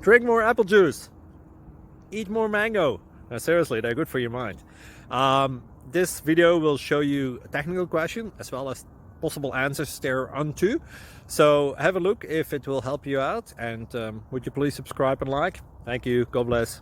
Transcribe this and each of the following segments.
Drink more apple juice. Eat more mango. Seriously, they're good for your mind. This video will show you a technical question as well as possible answers thereunto. So have a look if it will help you out, and would you please subscribe and like? Thank you. God bless.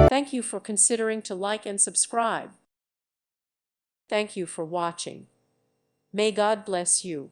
Thank you for considering to like and subscribe. Thank you for watching. May God bless you.